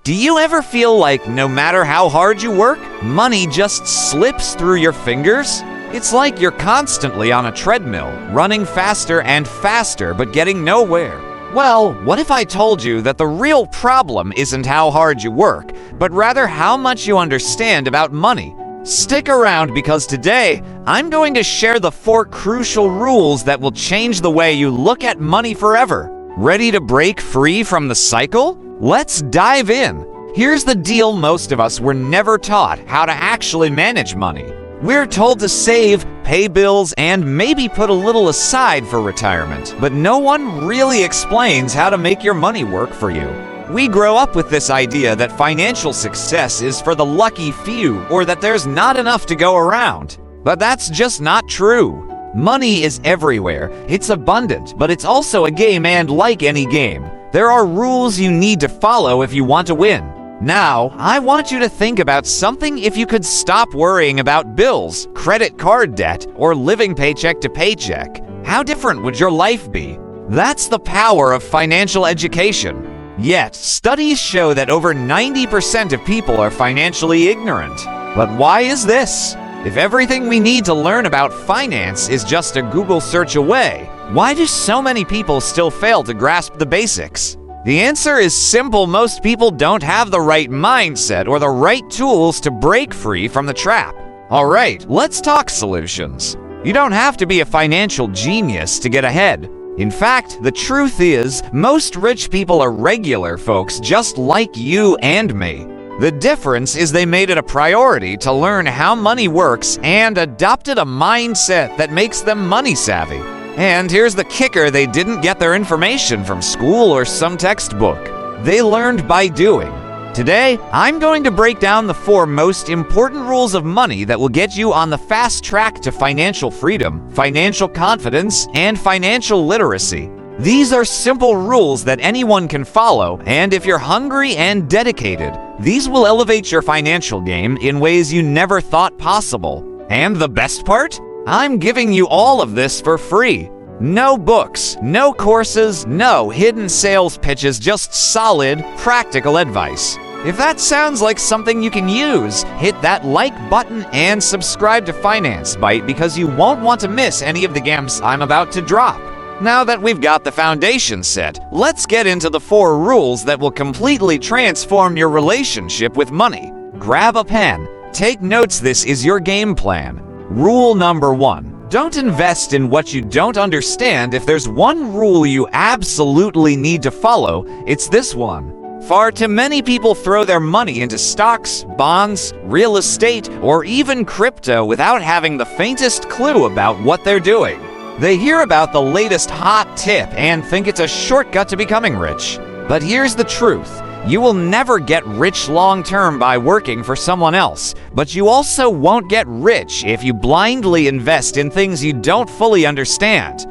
Do you ever feel like no matter how hard you work, money just slips through your fingers? It's like you're constantly on a treadmill, running faster and faster but getting nowhere. Well, what if I told you that the real problem isn't how hard you work, but rather how much you understand about money? Stick around because today, I'm going to share the 4 crucial rules that will change the way you look at money forever. Ready to break free from the cycle? Let's dive in. Here's the deal: most of us were never taught how to actually manage money. We're told to save, pay bills, and maybe put a little aside for retirement, but no one really explains how to make your money work for you. We grow up with this idea that financial success is for the lucky few, or that there's not enough to go around. But that's just not true. Money is everywhere. It's abundant, but it's also a game, and like any game, there are rules you need to follow if you want to win. Now, I want you to think about something. If you could stop worrying about bills, credit card debt, or living paycheck to paycheck, how different would your life be? That's the power of financial education. Yet, studies show that over 90% of people are financially ignorant. But why is this? If everything we need to learn about finance is just a Google search away, why do so many people still fail to grasp the basics? The answer is simple: most people don't have the right mindset or the right tools to break free from the trap. All right, let's talk solutions. You don't have to be a financial genius to get ahead. In fact, the truth is, most rich people are regular folks just like you and me. The difference is they made it a priority to learn how money works and adopted a mindset that makes them money savvy. And here's the kicker: they didn't get their information from school or some textbook. They learned by doing. Today, I'm going to break down the 4 most important rules of money that will get you on the fast track to financial freedom, financial confidence, and financial literacy. These are simple rules that anyone can follow, and if you're hungry and dedicated, these will elevate your financial game in ways you never thought possible. And the best part? I'm giving you all of this for free. No books, no courses, no hidden sales pitches, just solid, practical advice. If that sounds like something you can use, hit that like button and subscribe to Finance Bite, because you won't want to miss any of the gems I'm about to drop. Now that we've got the foundation set, let's get into the 4 rules that will completely transform your relationship with money. Grab a pen, take notes. This is your game plan. Rule number 1. Don't invest in what you don't understand. If there's one rule you absolutely need to follow, it's this one. Far too many people throw their money into stocks, bonds, real estate, or even crypto without having the faintest clue about what they're doing. They hear about the latest hot tip and think it's a shortcut to becoming rich. But here's the truth: you will never get rich long-term by working for someone else, but you also won't get rich if you blindly invest in things you don't fully understand.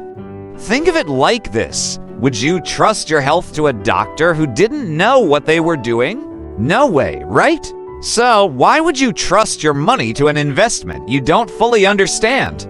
Think of it like this: would you trust your health to a doctor who didn't know what they were doing? No way, right? So why would you trust your money to an investment you don't fully understand?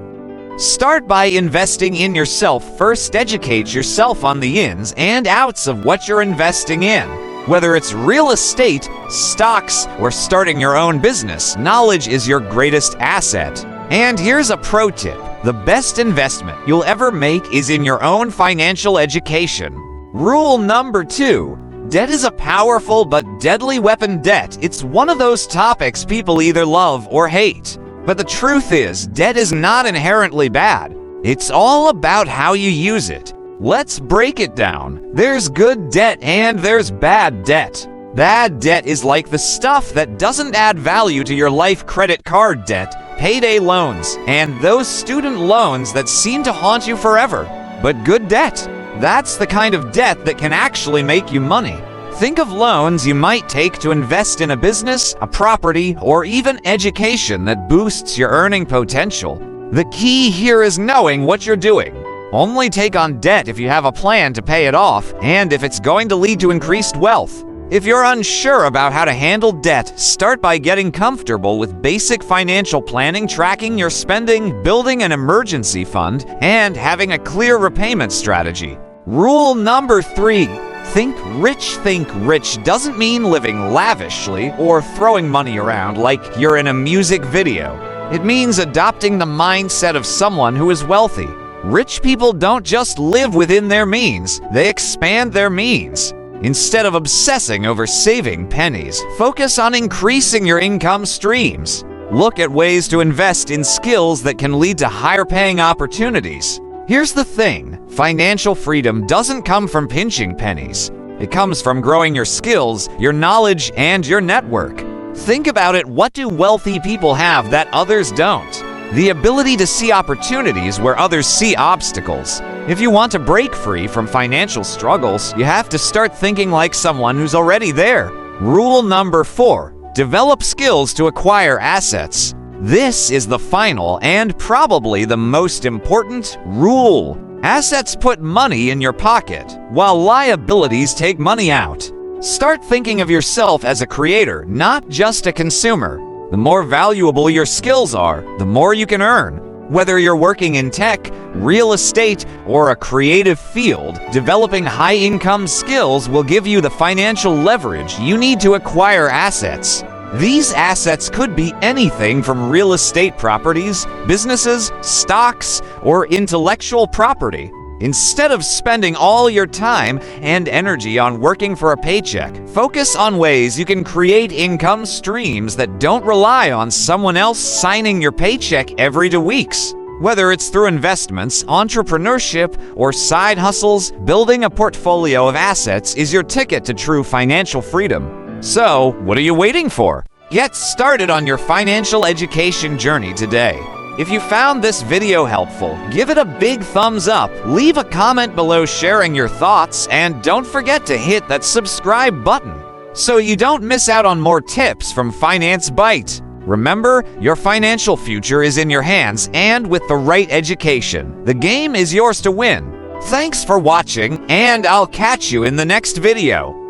Start by investing in yourself first. Educate yourself on the ins and outs of what you're investing in. Whether it's real estate, stocks, or starting your own business, knowledge is your greatest asset. And here's a pro tip: the best investment you'll ever make is in your own financial education. Rule number 2. Debt is a powerful but deadly weapon. Debt, it's one of those topics people either love or hate. But the truth is, debt is not inherently bad. It's all about how you use it. Let's break it down. There's good debt and there's bad debt. Bad debt is like the stuff that doesn't add value to your life: credit card debt, payday loans, and those student loans that seem to haunt you forever. But good debt, that's the kind of debt that can actually make you money. Think of loans you might take to invest in a business, a property, or even education that boosts your earning potential. The key here is knowing what you're doing. Only take on debt if you have a plan to pay it off and if it's going to lead to increased wealth. If you're unsure about how to handle debt, start by getting comfortable with basic financial planning, tracking your spending, building an emergency fund, and having a clear repayment strategy. Rule number 3. Think rich doesn't mean living lavishly or throwing money around like you're in a music video. It means adopting the mindset of someone who is wealthy. Rich people don't just live within their means, they expand their means. Instead of obsessing over saving pennies, focus on increasing your income streams. Look at ways to invest in skills that can lead to higher-paying opportunities. Here's the thing, financial freedom doesn't come from pinching pennies. It comes from growing your skills, your knowledge, and your network. Think about it, what do wealthy people have that others don't? The ability to see opportunities where others see obstacles. If you want to break free from financial struggles, you have to start thinking like someone who's already there. Rule number 4, develop skills to acquire assets. This is the final and probably the most important rule. Assets put money in your pocket, while liabilities take money out. Start thinking of yourself as a creator, not just a consumer. The more valuable your skills are, the more you can earn. Whether you're working in tech, real estate, or a creative field, developing high-income skills will give you the financial leverage you need to acquire assets. These assets could be anything from real estate properties, businesses, stocks, or intellectual property. Instead of spending all your time and energy on working for a paycheck, focus on ways you can create income streams that don't rely on someone else signing your paycheck every 2 weeks. Whether it's through investments, entrepreneurship, or side hustles, building a portfolio of assets is your ticket to true financial freedom. So, what are you waiting for? Get started on your financial education journey today. If you found this video helpful, give it a big thumbs up, leave a comment below sharing your thoughts, and don't forget to hit that subscribe button so you don't miss out on more tips from Finance Bite. Remember, your financial future is in your hands, and with the right education, the game is yours to win. Thanks for watching, and I'll catch you in the next video.